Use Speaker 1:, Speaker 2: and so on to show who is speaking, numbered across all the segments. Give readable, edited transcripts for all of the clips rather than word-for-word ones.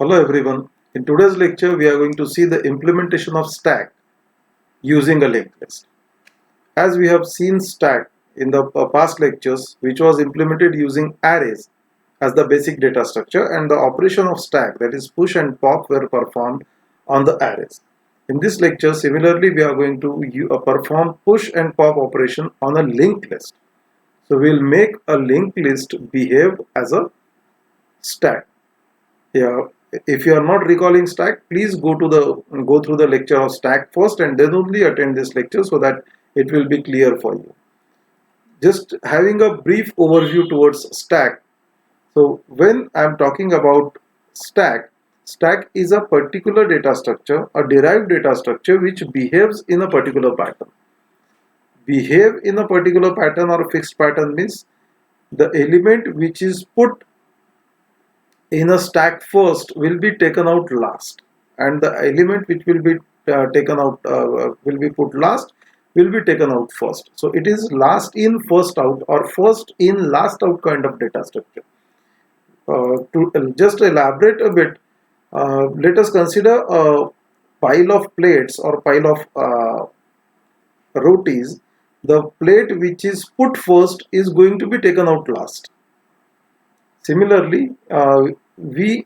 Speaker 1: Hello everyone. In today's lecture we are going to see the implementation of stack using a linked list. As we have seen stack in the past lectures, which was implemented using arrays as the basic data structure, and the operation of stack, that is push and pop, were performed on the arrays. In this lecture similarly we are going to perform push and pop operation on a linked list. So we will make a linked list behave as a stack. Yeah, if you are not recalling stack, please go through the lecture of stack first and then only attend this lecture so that it will be clear for you. Just having a brief overview towards stack. So when I am talking about stack, stack is a particular data structure, a derived data structure which behaves in a particular pattern. Behave in a particular pattern or a fixed pattern means the element which is put in a stack first will be taken out last, and the element which will be will be put last will be taken out first. So it is last in first out or first in last out kind of data structure. To just elaborate a bit, let us consider a pile of plates or pile of rotis. The plate which is put first is going to be taken out last. Similarly, we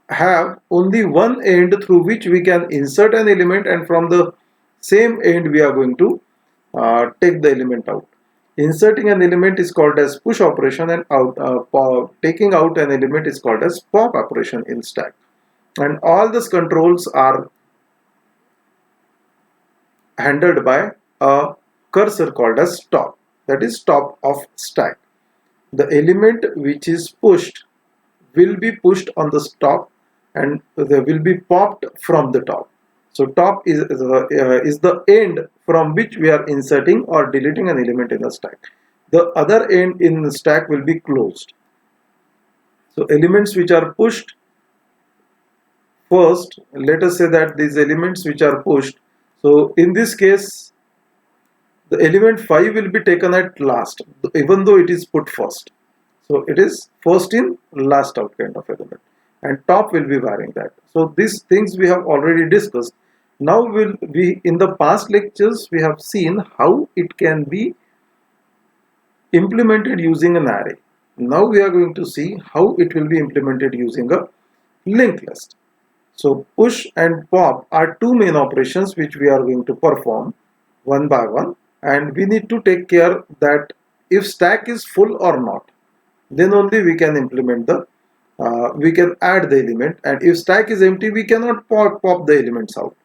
Speaker 1: have only one end through which we can insert an element, and from the same end we are going to take the element out. Inserting an element is called as push operation, and taking out an element is called as pop operation in stack. And all these controls are handled by a cursor called as top, that is top of stack. The element which is pushed will be pushed on the top and they will be popped from the top. So top is the end from which we are inserting or deleting an element in the stack. The other end in the stack will be closed. So elements which are pushed first, let us say that these elements which are pushed, so in this case the element 5 will be taken at last even though it is put first. So it is first in last out kind of element, and top will be varying that. So these things we have already discussed. Now in the past lectures we have seen how it can be implemented using an array. Now we are going to see how it will be implemented using a linked list. So push and pop are two main operations which we are going to perform one by one, and we need to take care that if stack is full or not, then only we can implement we can add the element, and if stack is empty we cannot pop the elements out.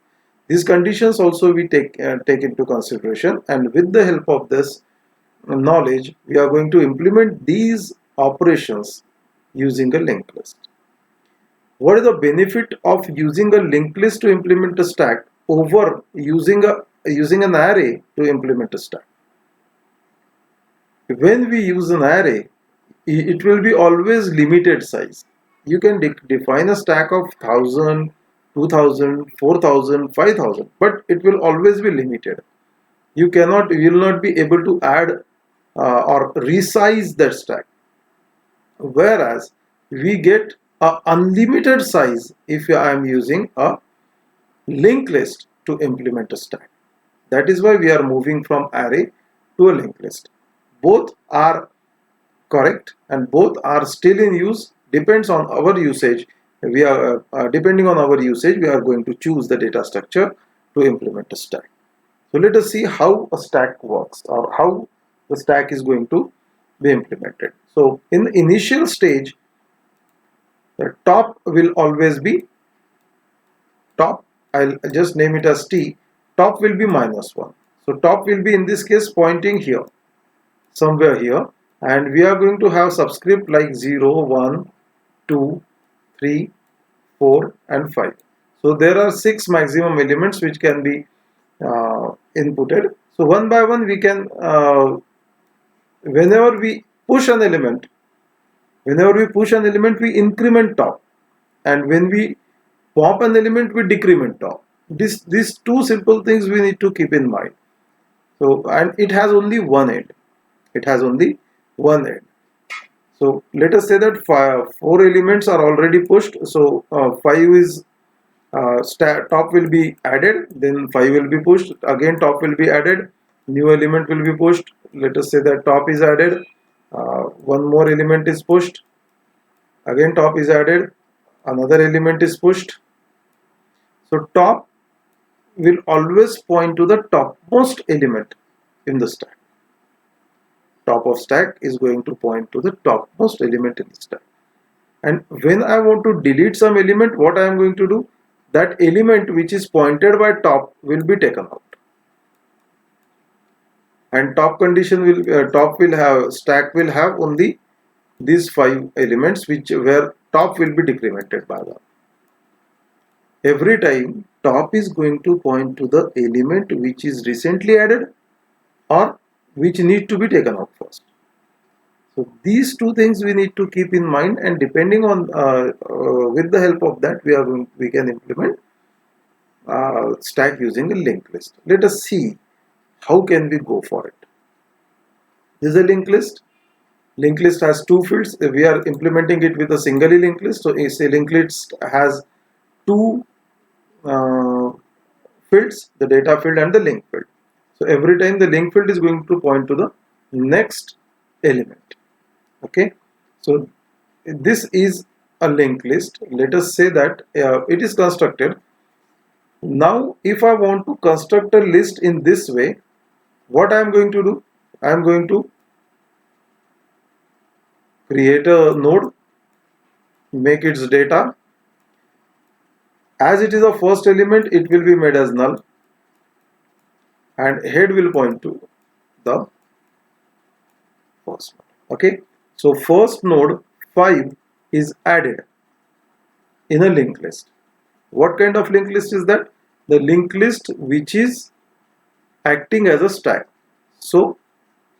Speaker 1: These conditions also we take into consideration, and with the help of this knowledge we are going to implement these operations using a linked list. What is the benefit of using a linked list to implement a stack over using an array to implement a stack? When we use an array, it will be always limited size. You can define a stack of 1000, 2000, 4000, 5000, but it will always be limited. You will not be able to add or resize that stack. Whereas we get a unlimited size if I am using a linked list to implement a stack. That is why we are moving from array to a linked list. Both are correct and both are still in use. Depends on our usage. We are depending on our usage we are going to choose the data structure to implement a stack. So let us see how a stack works or how the stack is going to be implemented. So in the initial stage, the top will always be top. I'll just name it as T. Top will be -1. So top will be in this case pointing here, somewhere here, and we are going to have subscript like 0, 1, 2, 3, 4 and 5. So there are 6 maximum elements which can be inputted. So one by one we can whenever we push an element we increment top, and when we pop an element we decrement top. These two simple things we need to keep in mind. So, and it has only one end. So let us say that four elements are already pushed. So 5 is top will be added, then 5 will be pushed, again top will be added, new element will be pushed. Let us say that top is added, one more element is pushed, again top is added, another element is pushed. So top will always point to the topmost element in the stack. Top of stack is going to point to the topmost element in the stack. And when I want to delete some element, what I am going to do? That element which is pointed by top will be taken out. And top condition will stack will have only these 5 elements where top will be decremented by 1. Every time top is going to point to the element which is recently added or which need to be taken out first. So these two things we need to keep in mind, and depending on with the help of that we can implement stack using a linked list. Let us see how can we go for it. This is a linked list. Linked list has 2 fields. We are implementing it with a singly linked list. So a linked list has 2 fields, the data field and the link field. So every time the link field is going to point to the next element. Okay, so this is a linked list. Let us say that it is constructed. Now if I want to construct a list in this way, what I am going to do? I am going to create a node, make its data. As it is a first element, it will be made as null, and head will point to the first node. Okay, so first node 5 is added in a linked list. What kind of linked list is that? The linked list which is acting as a stack. So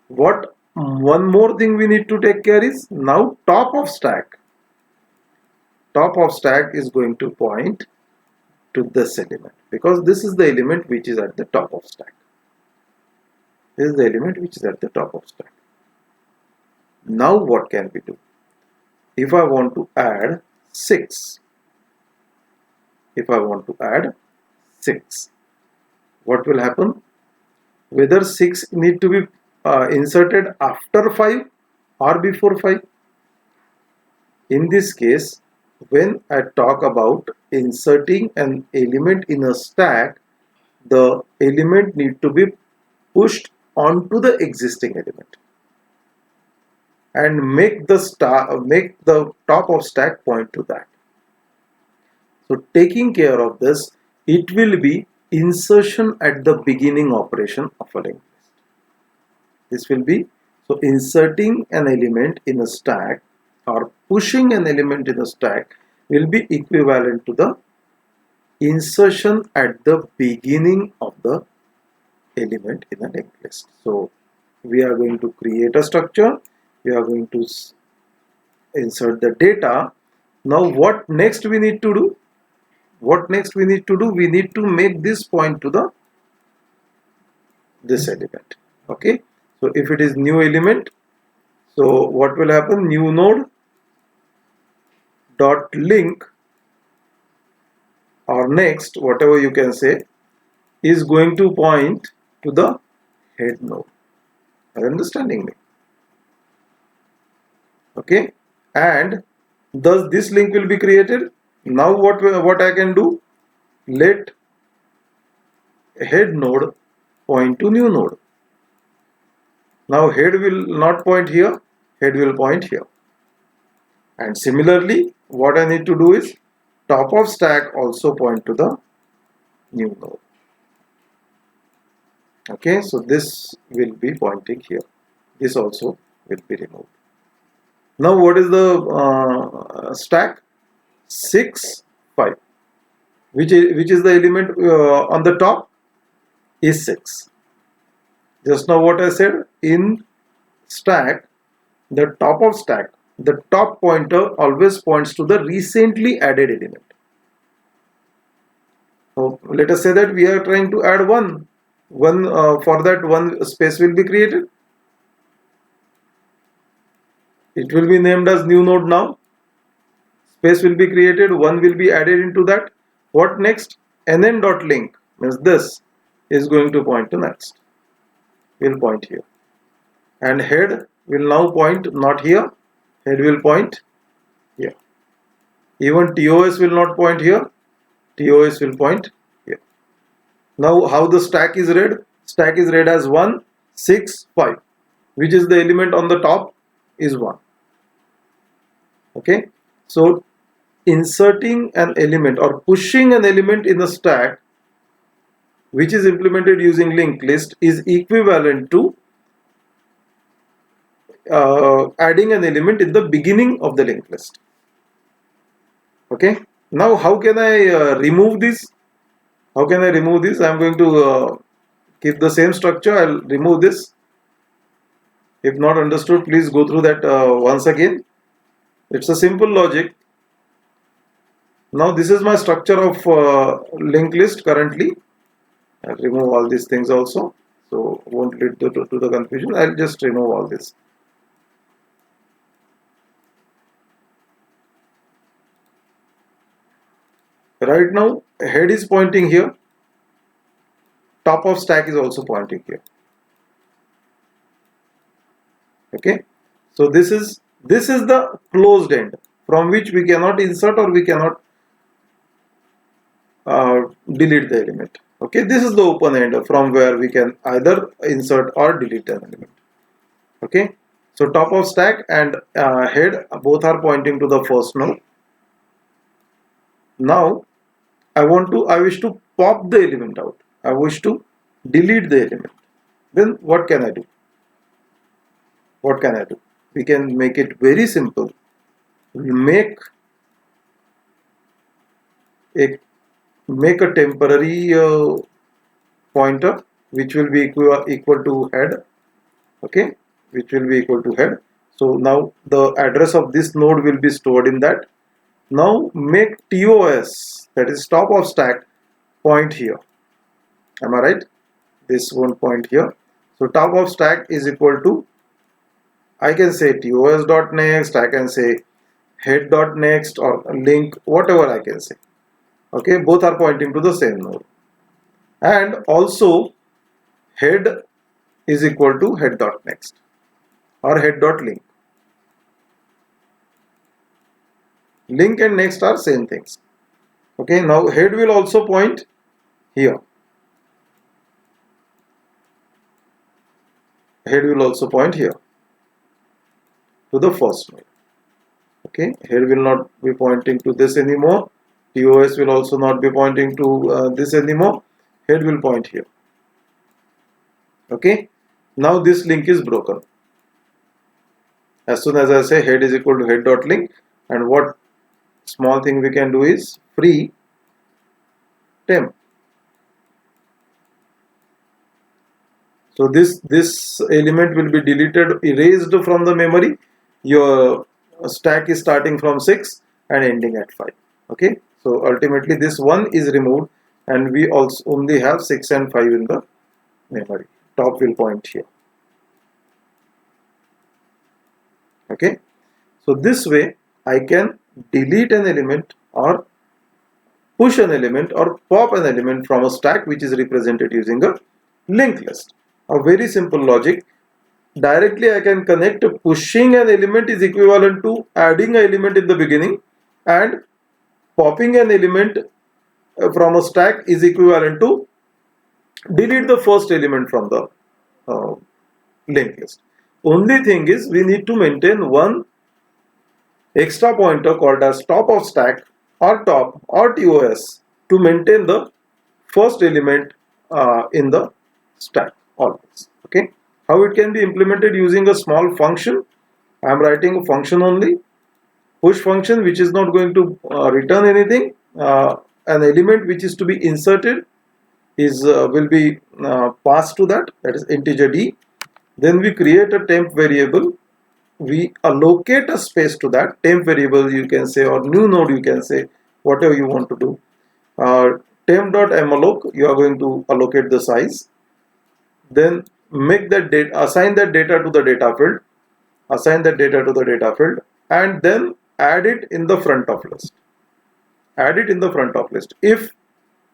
Speaker 1: what one more thing we need to take care is, now top of stack is going to point to this element, because this is the element which is at the top of stack. This is the element which is at the top of stack. Now what can we do? If I want to add 6, what will happen? Whether 6 need to be inserted after 5 or before 5. In this case, when I talk about inserting an element in a stack, the element need to be pushed onto the existing element and make the top of stack point to that. So taking care of this, it will be insertion at the beginning operation of a linked list. This will be, so inserting an element in a stack or pushing an element in a stack will be equivalent to the insertion at the beginning of the element in a linked list. So we are going to create a structure, we are going to insert the data. Now what next we need to do? We need to make this point to this element. Okay, so if it is new element, so what will happen? New node dot link or next, whatever you can say, is going to point to the head node. Are you understanding me? Okay, and thus this link will be created. Now what I can do? Let head node point to new node. Now head will not point here, head will point here. And similarly, what I need to do is top of stack also point to the new node. Okay, so this will be pointing here. This also will be removed. Now what is the stack? 6, 5. Which is the element on the top? Is 6. Just now what I said, in stack, the top of stack, the top pointer always points to the recently added element. So let us say that we are trying to add one for that one space will be created. It will be named as new node now. Space will be created, one will be added into that. What next? nn.link means this is going to point to next. Will point here. And head will now point not here. Head will point here. Even TOS will not point here. TOS will point here. Now how the stack is read? Stack is read as 1, 6, 5. Which is the element on the top? Is 1. Okay. So inserting an element or pushing an element in the stack which is implemented using linked list is equivalent to adding an element in the beginning of the linked list. Okay. Now how can I remove this? How can I remove this? I am going to keep the same structure. I will remove this. If not understood, please go through that once again. It's a simple logic. Now this is my structure of linked list currently. I'll remove all these things also, so won't lead to the confusion. I'll just remove all this. Right now head is pointing here, top of stack is also pointing here. Okay, so this is the closed end from which we cannot insert or we cannot delete the element. Okay, this is the open end from where we can either insert or delete an element. Okay, so top of stack and head both are pointing to the first node. Now I wish to pop the element out. I wish to delete the element. Then what can I do? What can I do? We can make it very simple. We make a temporary pointer which will be equal to head. Okay, which will be equal to head. So now the address of this node will be stored in that. Now make TOS, that is top of stack, point here. Am I right? This won't point here. So top of stack is equal to, I can say TOS.next, I can say head.next or link, whatever I can say. Okay, both are pointing to the same node. And also head is equal to head.next or head.link. Link and next are same things. Okay, now head will also point here. Head will also point here to the first node. Okay, head will not be pointing to this anymore. TOS will also not be pointing to this anymore. Head will point here. Okay, now this link is broken. As soon as I say head is equal to head.link, and what small thing we can do is free temp. So this element will be deleted, erased from the memory. Your stack is starting from 6 and ending at 5. Okay, so ultimately this one is removed and we also only have 6 and 5 in the memory. Top will point here. Okay, so this way I can delete an element or push an element or pop an element from a stack which is represented using a linked list. A very simple logic. Directly I can connect pushing an element is equivalent to adding an element in the beginning, and popping an element from a stack is equivalent to delete the first element from the linked list. Only thing is we need to maintain one extra pointer called as top of stack or top or TOS to maintain the first element in the stack always. Okay, how it can be implemented using a small function. I am writing a function only, push function, which is not going to return anything. An element which is to be inserted is will be passed to that is integer d. Then we create a temp variable. We allocate a space to that temp variable, you can say, or new node, you can say, whatever you want to do. Temp.malloc, you are going to allocate the size. Then make that data, assign that data to the data field. assign that data to the data field, and then add it in the front of list. Add it in the front of list. If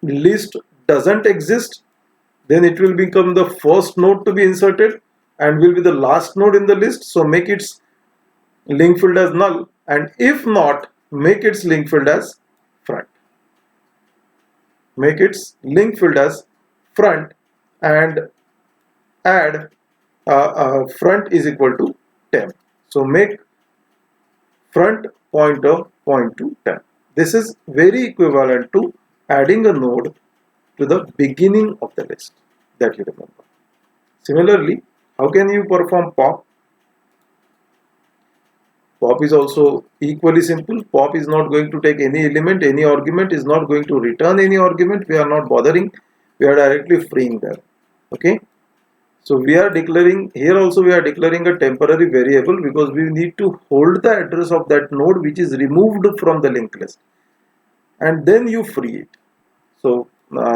Speaker 1: list doesn't exist, then it will become the first node to be inserted and will be the last node in the list. So make its link field as null, and if not, make its link field as front. Make its link field as front and add front is equal to temp. So make front pointer point to temp. This is very equivalent to adding a node to the beginning of the list, that you remember. Similarly, how can you perform pop? Pop is also equally simple. Pop is not going to take any element, any argument, is not going to return any argument. We are not bothering. We are directly freeing them. Okay. So we are declaring, here also we are declaring a temporary variable because we need to hold the address of that node which is removed from the linked list. And then you free it. So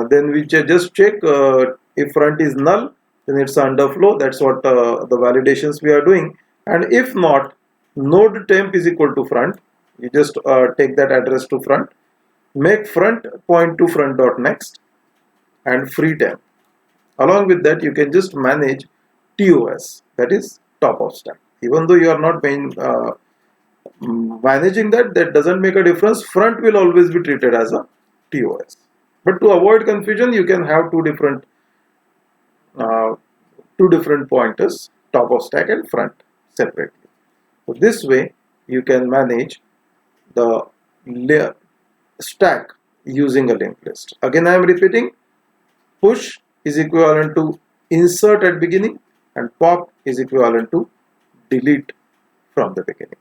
Speaker 1: then we just check if front is null, then it's underflow. That's what the validations we are doing. And if not, node temp is equal to front. You just take that address to front, make front point to front dot next, and free temp. Along with that, you can just manage TOS, that is top of stack. Even though you are not managing that, that doesn't make a difference. Front will always be treated as a TOS. But to avoid confusion, you can have two different pointers, top of stack and front separately. So this way, you can manage the stack using a linked list. Again, I am repeating, push is equivalent to insert at beginning and pop is equivalent to delete from the beginning.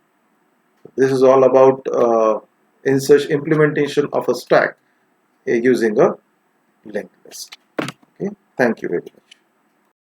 Speaker 1: This is all about implementation of a stack using a linked list. Okay, thank you very much.